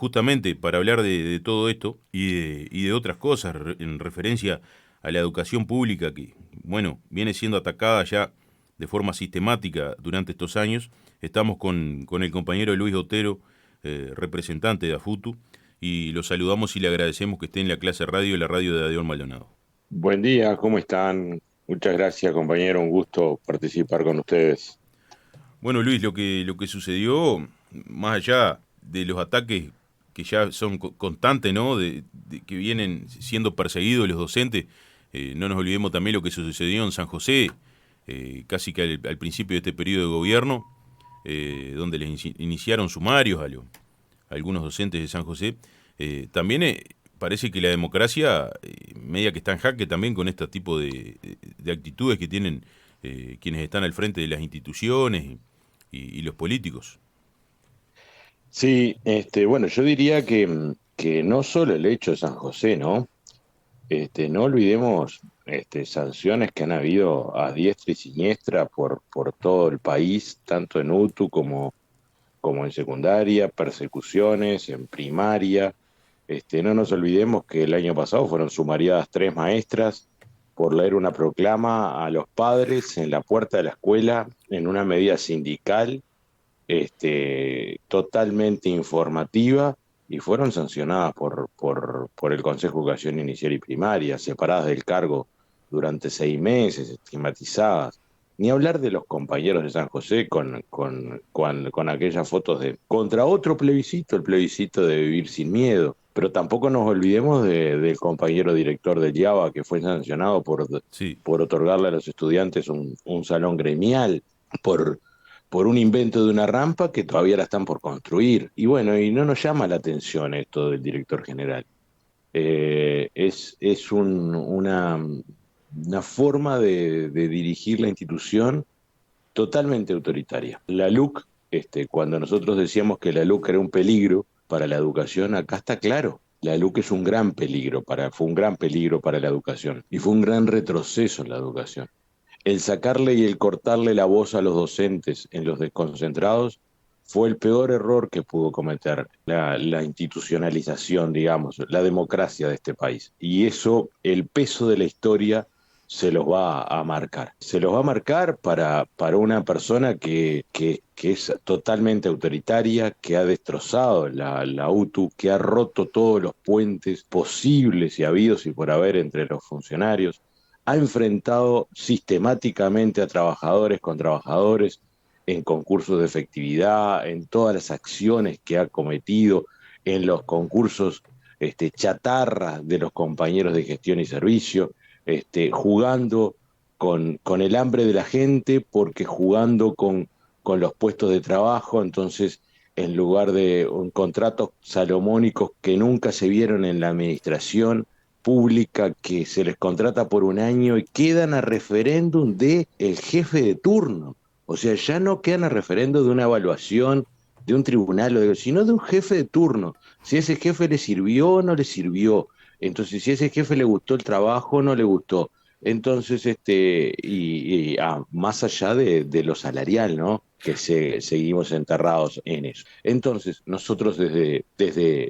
justamente para hablar de todo esto y de otras cosas en referencia a la educación pública que, bueno, viene siendo atacada ya de forma sistemática durante estos años. Estamos con el compañero Luis Otero, representante de AFUTU, y lo saludamos y le agradecemos que esté en la clase radio, la radio de Adión Maldonado. Buen día, ¿cómo están? Muchas gracias, compañero. Un gusto participar con ustedes. Bueno, Luis, lo que sucedió, más allá de los ataques que ya son constantes, ¿no? De que vienen siendo perseguidos los docentes, no nos olvidemos también lo que sucedió en San José, casi que al principio de este periodo de gobierno, donde les iniciaron sumarios a algunos docentes de San José. También parece que la democracia media que está en jaque también con este tipo de actitudes que tienen quienes están al frente de las instituciones y los políticos. Sí, bueno, yo diría que no solo el hecho de San José, ¿no? No olvidemos sanciones que han habido a diestra y siniestra por todo el país, tanto en UTU como en secundaria, persecuciones en primaria. No nos olvidemos que el año pasado fueron sumariadas 3 maestras por leer una proclama a los padres en la puerta de la escuela en una medida sindical, totalmente informativa, y fueron sancionadas por el Consejo de Educación Inicial y Primaria, separadas del cargo durante 6 meses, estigmatizadas. Ni hablar de los compañeros de San José con aquellas fotos de contra otro plebiscito, el plebiscito de vivir sin miedo. Pero tampoco nos olvidemos del compañero director del IABA que fue sancionado Sí, por otorgarle a los estudiantes un salón gremial, por, por un invento de una rampa que todavía la están por construir. Y bueno, y no nos llama la atención esto del director general. Es una forma de dirigir la institución totalmente autoritaria. La LUC, cuando nosotros decíamos que la LUC era un peligro para la educación, acá está claro. La LUC es un gran peligro fue un gran peligro para la educación y fue un gran retroceso en la educación. El sacarle y el cortarle la voz a los docentes en los desconcentrados fue el peor error que pudo cometer la institucionalización, digamos, la democracia de este país. Y eso, el peso de la historia se los va a marcar. Se los va a marcar para una persona que es totalmente autoritaria, que ha destrozado la UTU, que ha roto todos los puentes posibles y habidos y por haber entre los funcionarios, ha enfrentado sistemáticamente a trabajadores con trabajadores en concursos de efectividad, en todas las acciones que ha cometido, en los concursos chatarra de los compañeros de gestión y servicio, jugando con el hambre de la gente, porque jugando con los puestos de trabajo, entonces en lugar de contratos salomónicos que nunca se vieron en la administración pública, que se les contrata por un año y quedan a referéndum de el jefe de turno. O sea, ya no quedan a referéndum de una evaluación de un tribunal, sino de un jefe de turno. Si ese jefe le sirvió o no le sirvió. Entonces, si a ese jefe le gustó el trabajo o no le gustó. Entonces, más allá de lo salarial, ¿no? Que seguimos enterrados en eso. Entonces, nosotros desde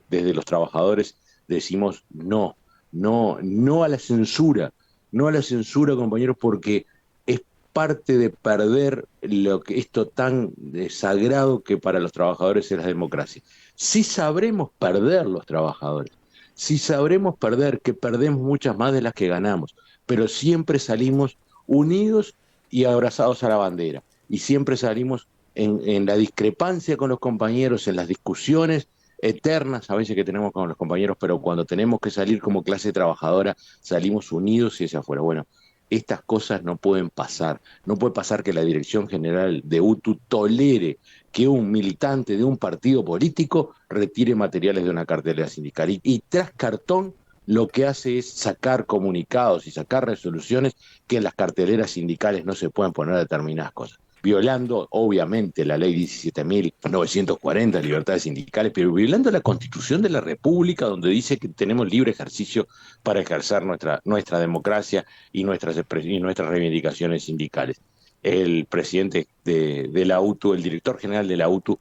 los trabajadores decimos no, no, no a la censura, no a la censura, compañeros, porque es parte de perder lo que esto tan sagrado que para los trabajadores es la democracia. Sí sabremos perder los trabajadores, sí sabremos perder, que perdemos muchas más de las que ganamos, pero siempre salimos unidos y abrazados a la bandera, y siempre salimos en la discrepancia con los compañeros, en las discusiones eternas a veces que tenemos con los compañeros, pero cuando tenemos que salir como clase trabajadora, salimos unidos y hacia afuera. Bueno, estas cosas no pueden pasar. No puede pasar que la Dirección General de UTU tolere que un militante de un partido político retire materiales de una cartelera sindical. Y tras cartón lo que hace es sacar comunicados y sacar resoluciones que en las carteleras sindicales no se pueden poner determinadas cosas, violando obviamente la ley 17.940, libertades sindicales, pero violando la Constitución de la República, donde dice que tenemos libre ejercicio para ejercer nuestra democracia y nuestras reivindicaciones sindicales. El presidente de la UTU, el director general de la UTU,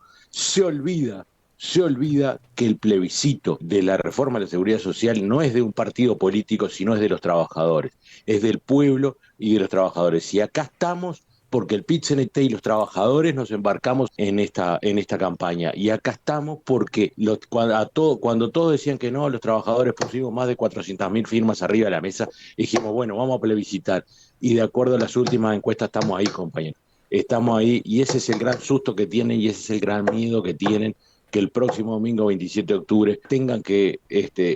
se olvida que el plebiscito de la reforma de la seguridad social no es de un partido político, sino es de los trabajadores, es del pueblo y de los trabajadores. Y acá estamos porque el PIT-CNT y los trabajadores nos embarcamos en esta campaña. Y acá estamos porque cuando todos decían que no, los trabajadores pusimos más de 400.000 firmas arriba de la mesa, dijimos, bueno, vamos a plebiscitar. Y de acuerdo a las últimas encuestas estamos ahí, compañeros. Estamos ahí y ese es el gran susto que tienen y ese es el gran miedo que tienen, que el próximo domingo 27 de octubre tengan que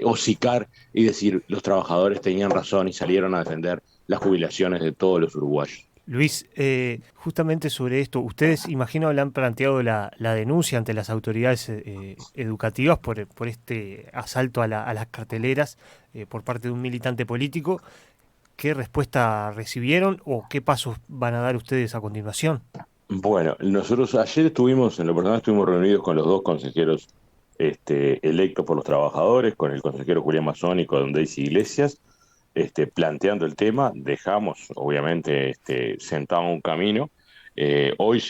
hocicar y decir los trabajadores tenían razón y salieron a defender las jubilaciones de todos los uruguayos. Luis, justamente sobre esto, ustedes, imagino, le han planteado la denuncia ante las autoridades educativas por este asalto a las carteleras por parte de un militante político. ¿Qué respuesta recibieron o qué pasos van a dar ustedes a continuación? Bueno, nosotros ayer estuvimos reunidos con los dos consejeros electos por los trabajadores, con el consejero Julián Mazzoni y con Daisy Iglesias, planteando el tema. Dejamos, obviamente, sentado un camino. Hoy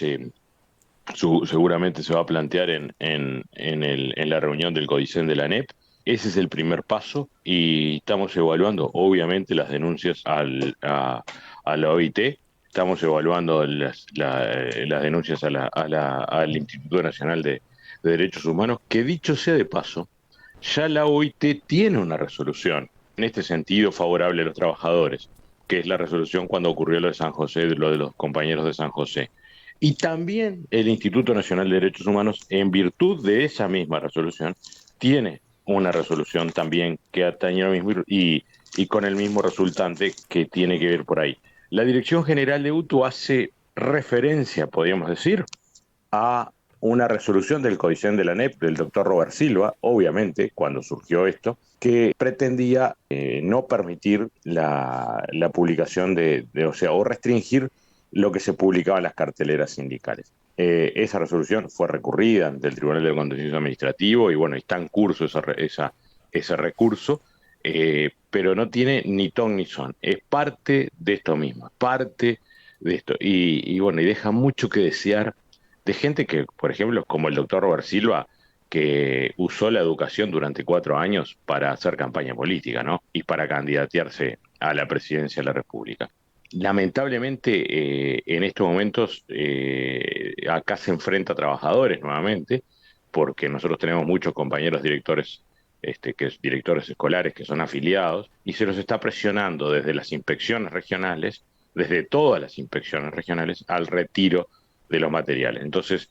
seguramente se va a plantear en la reunión del CODICEN de la ANEP. Ese es el primer paso y estamos evaluando, obviamente, las denuncias a la OIT. Estamos evaluando las denuncias al Instituto Nacional de Derechos Humanos, que dicho sea de paso, ya la OIT tiene una resolución en este sentido favorable a los trabajadores, que es la resolución cuando ocurrió lo de San José, lo de los compañeros de San José. Y también el Instituto Nacional de Derechos Humanos, en virtud de esa misma resolución, tiene una resolución también que atañe lo mismo y con el mismo resultante que tiene que ver por ahí. La Dirección General de UTU hace referencia, podríamos decir, a una resolución del CODICEN de la ANEP, del doctor Robert Silva, obviamente, cuando surgió esto, que pretendía no permitir la publicación o restringir lo que se publicaba en las carteleras sindicales. Esa resolución fue recurrida ante el Tribunal del Contencioso Administrativo y bueno, está en curso ese recurso, pero no tiene ni ton ni son. Es parte de esto mismo, parte de esto. Y bueno, y deja mucho que desear de gente que, por ejemplo, como el doctor Robert Silva, que usó la educación durante 4 años para hacer campaña política, ¿no? Y para candidatearse a la presidencia de la República. Lamentablemente, en estos momentos, acá se enfrenta a trabajadores nuevamente, porque nosotros tenemos muchos compañeros directores, directores escolares que son afiliados, y se los está presionando desde las inspecciones regionales, desde todas las inspecciones regionales, al retiro de los materiales. Entonces,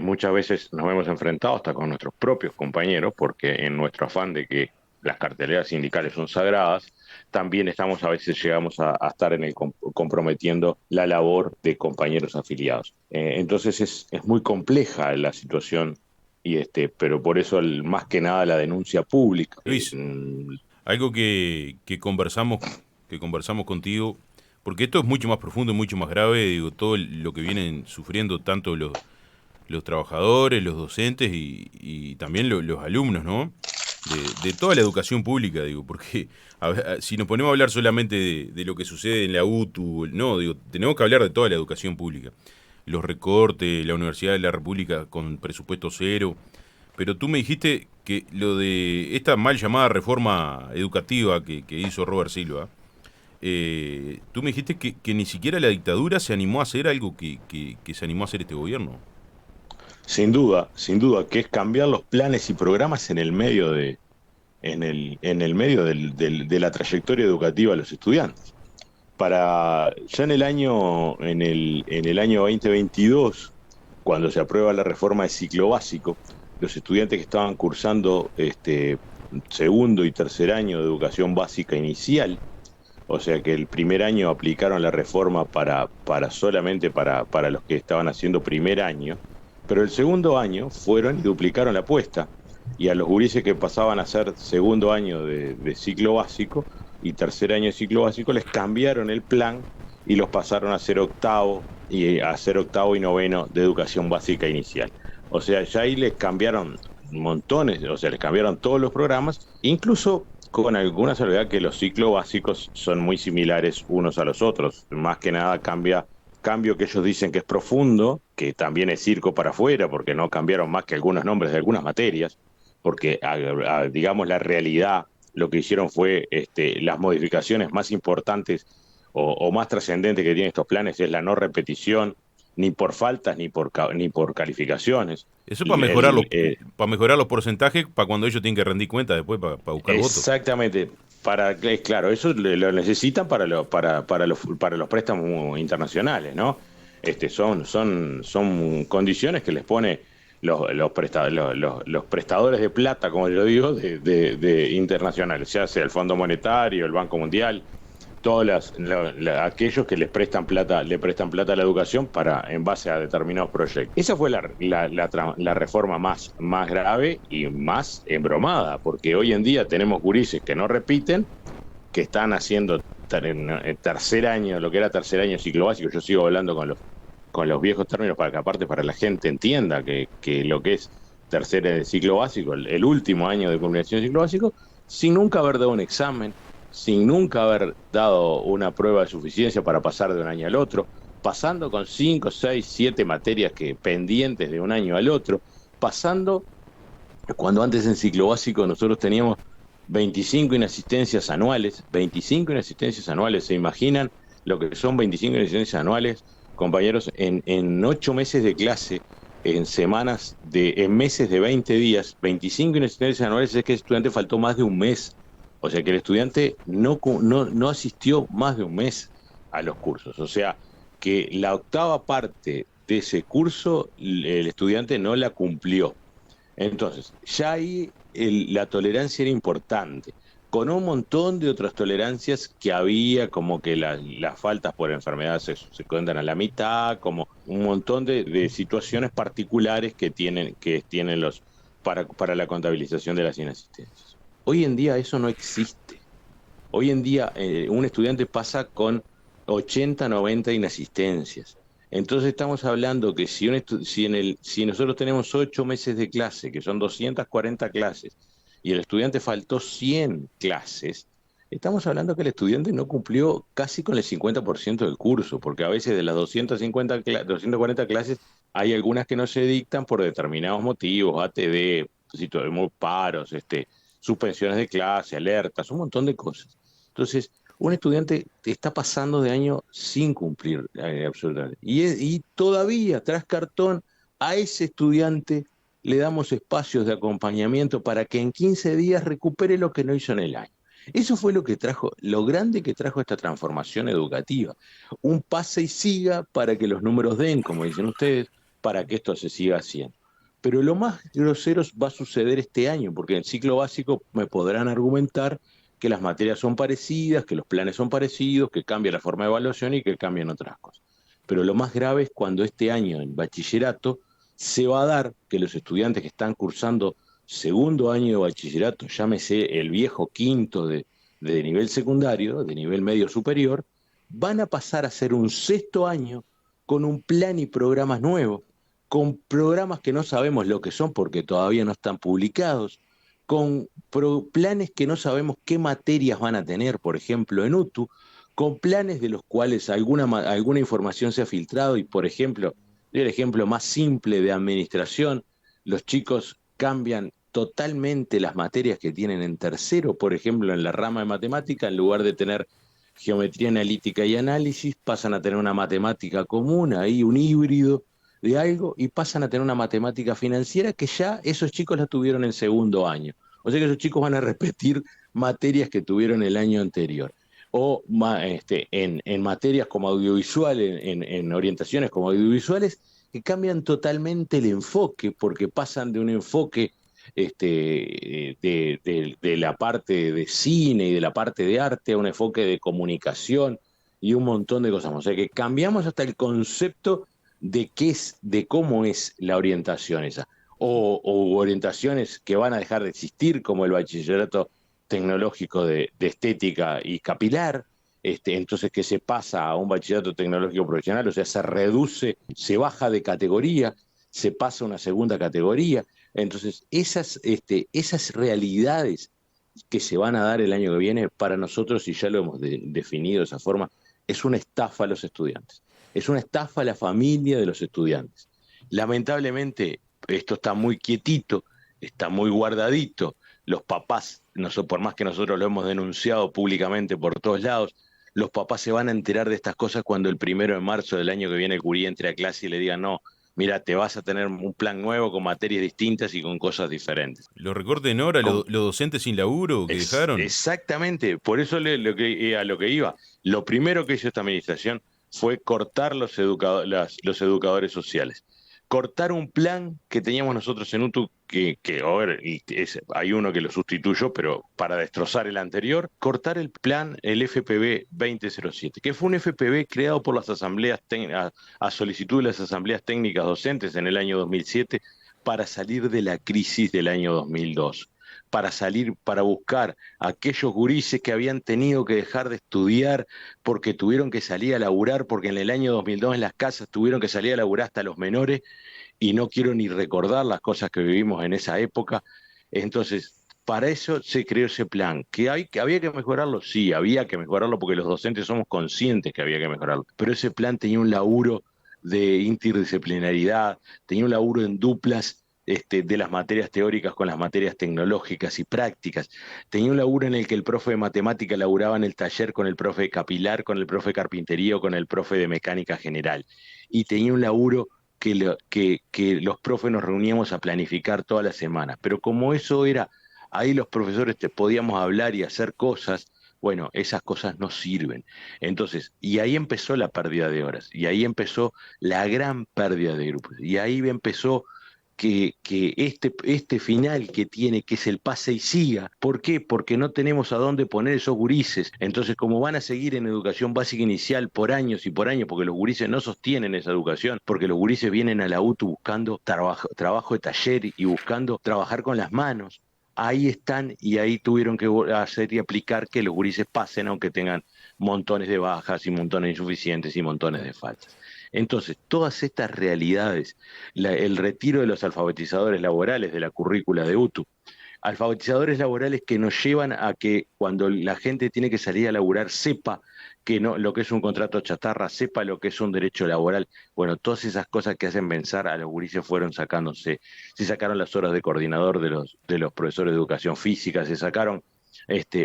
muchas veces nos hemos enfrentado hasta con nuestros propios compañeros, porque en nuestro afán de que las carteleras sindicales son sagradas, también a veces llegamos a estar comprometiendo la labor de compañeros afiliados. Entonces es muy compleja la situación, pero por eso más que nada la denuncia pública. Luis, algo que conversamos contigo, porque esto es mucho más profundo y mucho más grave, digo, todo lo que vienen sufriendo tanto los trabajadores, los docentes y también los alumnos, ¿no? De toda la educación pública, digo, porque si nos ponemos a hablar solamente de lo que sucede en la UTU, no, digo, tenemos que hablar de toda la educación pública. Los recortes, la Universidad de la República con presupuesto cero, pero tú me dijiste que lo de esta mal llamada reforma educativa que hizo Robert Silva, tú me dijiste que ni siquiera la dictadura se animó a hacer algo que se animó a hacer este gobierno. Sin duda, que es cambiar los planes y programas en el medio de la trayectoria educativa de los estudiantes. Ya en el año 2022, cuando se aprueba la reforma de ciclo básico, los estudiantes que estaban cursando segundo y tercer año de educación básica inicial, o sea que el primer año aplicaron la reforma solamente para los que estaban haciendo primer año, pero el segundo año fueron y duplicaron la apuesta, y a los gurises que pasaban a hacer segundo año de ciclo básico y tercer año de ciclo básico les cambiaron el plan y los pasaron a hacer octavo y noveno de educación básica inicial. O sea, ya ahí les cambiaron montones, o sea, les cambiaron todos los programas, incluso con alguna salvedad que los ciclos básicos son muy similares unos a los otros. Más que nada cambia cambio que ellos dicen que es profundo, que también es circo para afuera, porque no cambiaron más que algunos nombres de algunas materias, porque digamos la realidad, lo que hicieron fue las modificaciones más importantes o más trascendentes que tienen estos planes es la no repetición, ni por faltas ni por calificaciones. Eso El, eh, para mejorar los porcentajes, para cuando ellos tienen que rendir cuentas después para buscar votos. Exactamente. Claro, eso lo necesitan para los préstamos internacionales, ¿no? Son condiciones que les pone los prestadores de plata, como yo digo, de internacionales, ya sea el Fondo Monetario, el Banco Mundial, aquellos que le prestan plata a la educación en base a determinados proyectos. Esa fue la reforma más grave y más embromada, porque hoy en día tenemos gurises que no repiten, que están haciendo en tercer año, lo que era tercer año ciclo básico. Yo sigo hablando con los viejos términos para que aparte para la gente entienda que lo que es tercer ciclo básico, el último año de culminación de ciclo básico, sin nunca haber dado un examen, sin nunca haber dado una prueba de suficiencia para pasar de un año al otro, pasando con 5, 6, 7 materias pendientes de un año al otro, pasando cuando antes en ciclo básico nosotros teníamos 25 inasistencias anuales, ¿se imaginan lo que son 25 inasistencias anuales, compañeros, en 8 meses de clase, en meses de 20 días, 25 inasistencias anuales? Es que el estudiante faltó más de un mes. O sea que el estudiante no asistió más de un mes a los cursos. O sea que la octava parte de ese curso el estudiante no la cumplió. Entonces, ya ahí la tolerancia era importante, con un montón de otras tolerancias que había, como que las faltas por enfermedad se cuentan a la mitad, como un montón de situaciones particulares que tienen para la contabilización de las inasistencias. Hoy en día eso no existe. Hoy en día un estudiante pasa con 80, 90 inasistencias. Entonces estamos hablando que si nosotros tenemos 8 meses de clase, que son 240 clases, y el estudiante faltó 100 clases, estamos hablando que el estudiante no cumplió casi con el 50% del curso, porque a veces de las 240 clases hay algunas que no se dictan por determinados motivos, ATD, paros, suspensiones de clase, alertas, un montón de cosas. Entonces, un estudiante está pasando de año sin cumplir absolutamente. Y todavía, tras cartón, a ese estudiante le damos espacios de acompañamiento para que en 15 días recupere lo que no hizo en el año. Eso fue lo grande que trajo esta transformación educativa. Un pase y siga para que los números den, como dicen ustedes, para que esto se siga haciendo. Pero lo más grosero va a suceder este año, porque en el ciclo básico me podrán argumentar que las materias son parecidas, que los planes son parecidos, que cambia la forma de evaluación y que cambian otras cosas. Pero lo más grave es cuando este año en bachillerato se va a dar que los estudiantes que están cursando segundo año de bachillerato, llámese el viejo quinto de nivel secundario, de nivel medio superior, van a pasar a ser un sexto año con un plan y programas nuevos, con programas que no sabemos lo que son porque todavía no están publicados, con planes que no sabemos qué materias van a tener, por ejemplo, en UTU, con planes de los cuales alguna información se ha filtrado y, por ejemplo, el ejemplo más simple de administración, los chicos cambian totalmente las materias que tienen en tercero, por ejemplo, en la rama de matemática, en lugar de tener geometría analítica y análisis, pasan a tener una matemática común, ahí un híbrido de algo, y pasan a tener una matemática financiera que ya esos chicos la tuvieron en segundo año. O sea que esos chicos van a repetir materias que tuvieron el año anterior. O en materias como audiovisual, en orientaciones como audiovisuales, que cambian totalmente el enfoque, porque pasan de un enfoque de la parte de cine y de la parte de arte a un enfoque de comunicación y un montón de cosas más. O sea que cambiamos hasta el concepto de cómo es la orientación esa. O orientaciones que van a dejar de existir, como el bachillerato tecnológico de estética y capilar, entonces que se pasa a un bachillerato tecnológico profesional, o sea, se reduce, se baja de categoría, se pasa a una segunda categoría. Entonces, esas realidades que se van a dar el año que viene, para nosotros, y ya lo hemos definido de esa forma, es una estafa a los estudiantes. es una estafa a la familia de los estudiantes. Lamentablemente, esto está muy quietito, está muy guardadito. Los papás, por más que nosotros lo hemos denunciado públicamente por todos lados, los papás se van a enterar de estas cosas cuando el 1 de marzo del año que viene el gurí entre a clase y le digan, no, mira, te vas a tener un plan nuevo con materias distintas y con cosas diferentes. Los recortes en hora, los docentes sin laburo que dejaron. Exactamente, por eso a lo que iba. Lo primero que hizo esta administración fue cortar los educadores sociales. Cortar un plan que teníamos nosotros en UTU, a ver, hay uno que lo sustituyó, pero para destrozar el anterior, cortar el plan, el FPV 2007, que fue un FPV creado por las asambleas a solicitud de las asambleas técnicas docentes en el año 2007 para salir de la crisis del año 2002. Para buscar a aquellos gurises que habían tenido que dejar de estudiar porque tuvieron que salir a laburar, porque en el año 2002 en las casas tuvieron que salir a laburar hasta los menores, y no quiero ni recordar las cosas que vivimos en esa época. Entonces, para eso se creó ese plan. ¿Que había que mejorarlo? Sí, había que mejorarlo porque los docentes somos conscientes que había que mejorarlo. Pero ese plan tenía un laburo de interdisciplinaridad, tenía un laburo en duplas, de las materias teóricas con las materias tecnológicas y prácticas. Tenía un laburo en el que el profe de matemática laburaba en el taller con el profe de capilar, con el profe de carpintería o con el profe de mecánica general. Y tenía un laburo que los profes nos reuníamos a planificar toda la semana. Pero como eso era, ahí los profesores podíamos hablar y hacer cosas. Bueno, esas cosas no sirven. Entonces, y ahí empezó la pérdida de horas, y ahí empezó la gran pérdida de grupos, y ahí empezó que este final que tiene, que es el pase y siga. ¿Por qué? Porque no tenemos a dónde poner esos gurises. Entonces, como van a seguir en educación básica inicial por años y por años, porque los gurises no sostienen esa educación, porque los gurises vienen a la UTU buscando trabajo de taller y buscando trabajar con las manos. Ahí están, y ahí tuvieron que hacer y aplicar que los gurises pasen aunque tengan montones de bajas y montones de insuficientes y montones de faltas. Entonces, todas estas realidades, el retiro de los alfabetizadores laborales de la currícula de UTU, alfabetizadores laborales que nos llevan a que cuando la gente tiene que salir a laburar sepa que no, lo que es un contrato chatarra, sepa lo que es un derecho laboral. Bueno, todas esas cosas que hacen pensar a los gurises fueron sacándose. Se sacaron las horas de coordinador de los profesores de educación física, se sacaron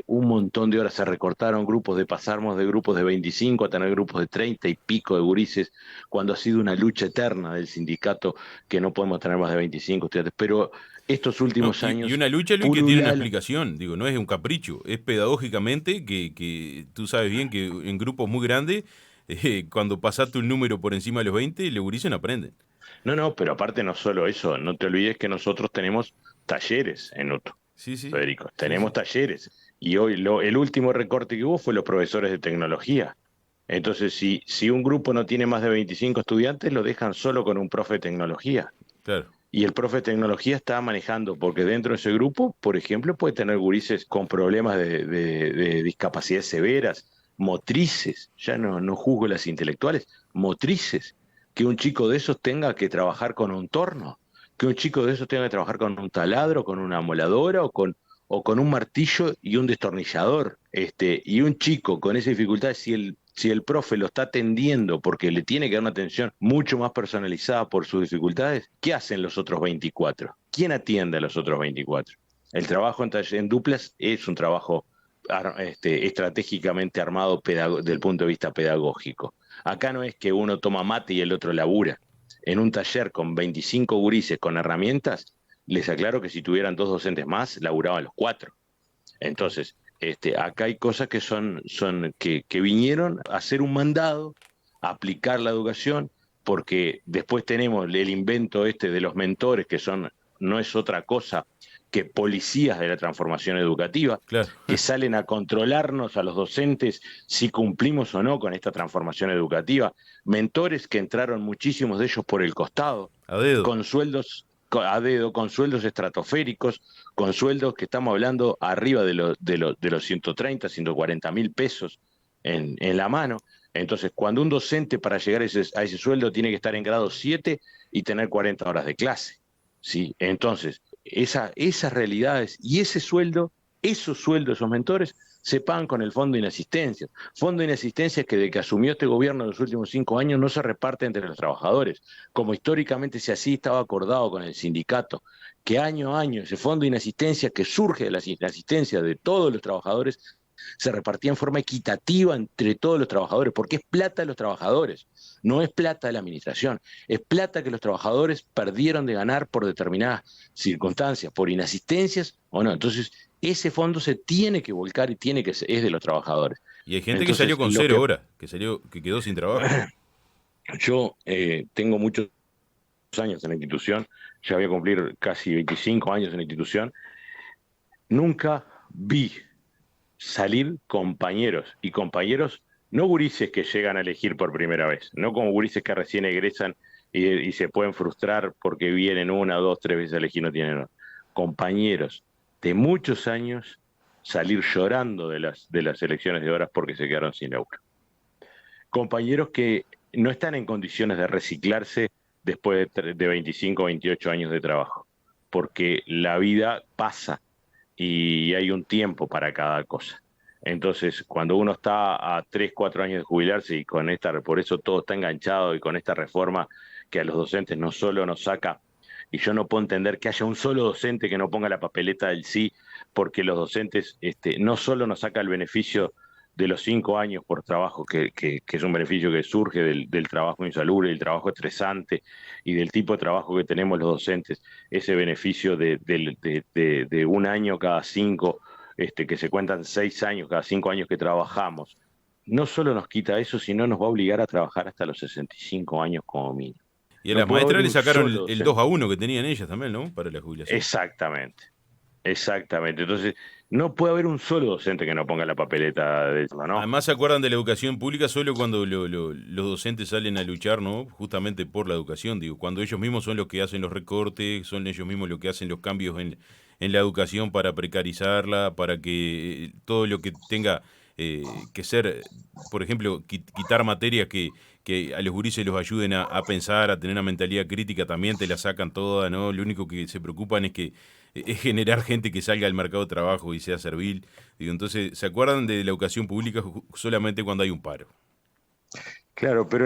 un montón de horas, se recortaron grupos, pasamos de grupos de 25 a tener grupos de 30 y pico de gurises, cuando ha sido una lucha eterna del sindicato que no podemos tener más de 25 estudiantes. Pero estos últimos años... Y una lucha, Luis, que tiene una explicación, digo, no es un capricho, es pedagógicamente que tú sabes bien que en grupos muy grandes, cuando pasaste un número por encima de los 20, los gurises no aprenden. No, pero aparte no solo eso, no te olvides que nosotros tenemos talleres en UTU. Sí, sí. Federico, tenemos talleres. Y hoy el último recorte que hubo fue los profesores de tecnología. Entonces, si un grupo no tiene más de 25 estudiantes, lo dejan solo con un profe de tecnología. Claro. Y el profe de tecnología está manejando, porque dentro de ese grupo, por ejemplo, puede tener gurises con problemas de discapacidades severas, motrices, ya no juzgo las intelectuales, motrices, que un chico de esos tenga que trabajar con un torno, que un chico de esos tenga que trabajar con un taladro, con una amoladora o con un martillo y un destornillador. Y un chico con esa dificultad, si el profe lo está atendiendo porque le tiene que dar una atención mucho más personalizada por sus dificultades, ¿qué hacen los otros 24? ¿Quién atiende a los otros 24? El trabajo en duplas es un trabajo estratégicamente armado desde el punto de vista pedagógico. Acá no es que uno toma mate y el otro labura. En un taller con 25 gurises con herramientas, les aclaro que si tuvieran 2 docentes más, laburaban los 4. Entonces, acá hay cosas que vinieron a hacer un mandado, a aplicar la educación, porque después tenemos el invento de los mentores, que no es otra cosa que policías de la transformación educativa, claro, que salen a controlarnos a los docentes si cumplimos o no con esta transformación educativa, mentores que entraron muchísimos de ellos por el costado, a dedo, con sueldos a dedo, con sueldos estratosféricos, con sueldos que estamos hablando arriba de los 130, 140 mil pesos en la mano. Entonces, cuando un docente para llegar a ese sueldo tiene que estar en grado 7 y tener 40 horas de clase, ¿sí? Entonces, esas realidades y esos sueldos, esos mentores, se pagan con el Fondo de Inasistencia. Fondo de Inasistencia que desde que asumió este gobierno en los últimos 5 años no se reparte entre los trabajadores, como históricamente se así estaba acordado con el sindicato, que año a año ese Fondo de Inasistencia que surge de la inasistencia de todos los trabajadores se repartía en forma equitativa entre todos los trabajadores, porque es plata de los trabajadores, no es plata de la administración, es plata que los trabajadores perdieron de ganar por determinadas circunstancias, por inasistencias o no. Entonces, ese fondo se tiene que volcar y es de los trabajadores. Y hay gente Entonces, que salió con 0 horas, que quedó sin trabajo. Yo tengo muchos años en la institución, ya voy a cumplir casi 25 años en la institución, nunca vi salir compañeros, y compañeros no gurises que llegan a elegir por primera vez, no como gurises que recién egresan y se pueden frustrar porque vienen 1, 2, 3 veces a elegir y no tienen nada. Compañeros de muchos años salir llorando de las elecciones de horas porque se quedaron sin laburo. Compañeros que no están en condiciones de reciclarse después de 25 o 28 años de trabajo, porque la vida pasa y hay un tiempo para cada cosa. Entonces, cuando uno está a 3, 4 años de jubilarse y por eso todo está enganchado, y con esta reforma que a los docentes no solo nos saca, y yo no puedo entender que haya un solo docente que no ponga la papeleta del sí, porque los docentes no solo nos saca el beneficio de los 5 años por trabajo, que es un beneficio que surge del trabajo insalubre, del trabajo estresante y del tipo de trabajo que tenemos los docentes, ese beneficio de 1 año cada 5, que se cuentan 6 años cada 5 años que trabajamos, no solo nos quita eso, sino nos va a obligar a trabajar hasta los 65 años como mínimo. Y a No las puede maestras haber le un sacaron solo el docente. 2-1 que tenían ellas también, ¿no? Para la jubilación. Exactamente. Entonces, no puede haber un solo docente que no ponga la papeleta de eso, ¿no? Además se acuerdan de la educación pública solo cuando los docentes salen a luchar, ¿no? Justamente por la educación, digo, cuando ellos mismos son los que hacen los recortes, son ellos mismos los que hacen los cambios en la educación para precarizarla, para que todo lo que tenga que ser, por ejemplo, quitar materias que a los gurises los ayuden a pensar, a tener una mentalidad crítica, también te la sacan toda, ¿no? Lo único que se preocupan es generar gente que salga al mercado de trabajo y sea servil. Digo, entonces, ¿se acuerdan de la educación pública solamente cuando hay un paro? Claro, pero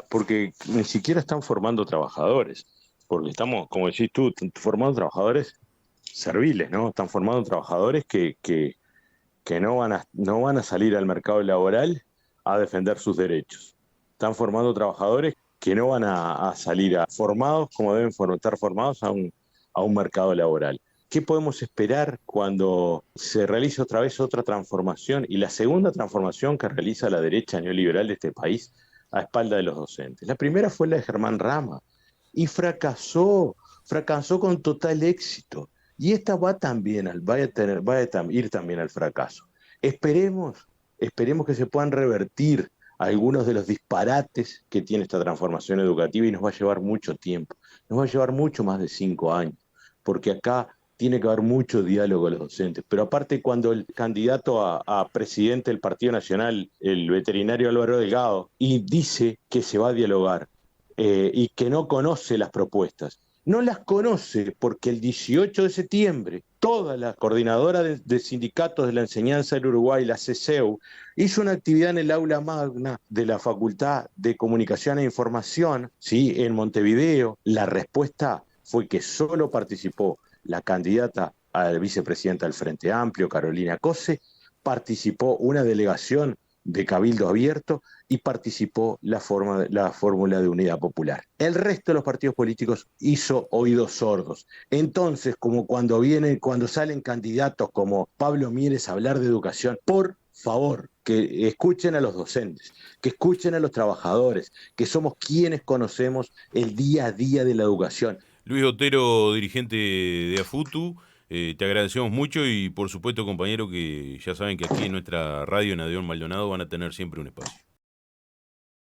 porque ni siquiera están formando trabajadores, porque estamos, como decís tú, formando trabajadores serviles, ¿no? Están formando trabajadores que no van a salir al mercado laboral a defender sus derechos. Están formando trabajadores que no van a salir formados como deben estar formados a un mercado laboral. ¿Qué podemos esperar cuando se realice otra vez otra transformación y la segunda transformación que realiza la derecha neoliberal de este país a espalda de los docentes? La primera fue la de Germán Rama y fracasó con total éxito. Y esta va a ir también al fracaso. Esperemos que se puedan revertir algunos de los disparates que tiene esta transformación educativa, y nos va a llevar mucho tiempo, nos va a llevar mucho más de 5 años, porque acá tiene que haber mucho diálogo con los docentes. Pero aparte, cuando el candidato a presidente del Partido Nacional, el veterinario Álvaro Delgado, y dice que se va a dialogar y que no conoce las propuestas, no las conoce porque el 18 de septiembre toda la coordinadora de sindicatos de la enseñanza del Uruguay, la CCEU, hizo una actividad en el aula magna de la Facultad de Comunicación e Información, ¿sí?, en Montevideo. La respuesta fue que solo participó la candidata a la vicepresidenta del Frente Amplio, Carolina Cose, participó una delegación de Cabildo Abierto y participó la fórmula de Unidad Popular. El resto de los partidos políticos hizo oídos sordos. Entonces, como cuando salen candidatos como Pablo Mieres a hablar de educación, por favor, que escuchen a los docentes, que escuchen a los trabajadores, que somos quienes conocemos el día a día de la educación. Luis Otero, dirigente de AFUTU, te agradecemos mucho y por supuesto, compañero, que ya saben que aquí en nuestra radio, en Adeón Maldonado, van a tener siempre un espacio.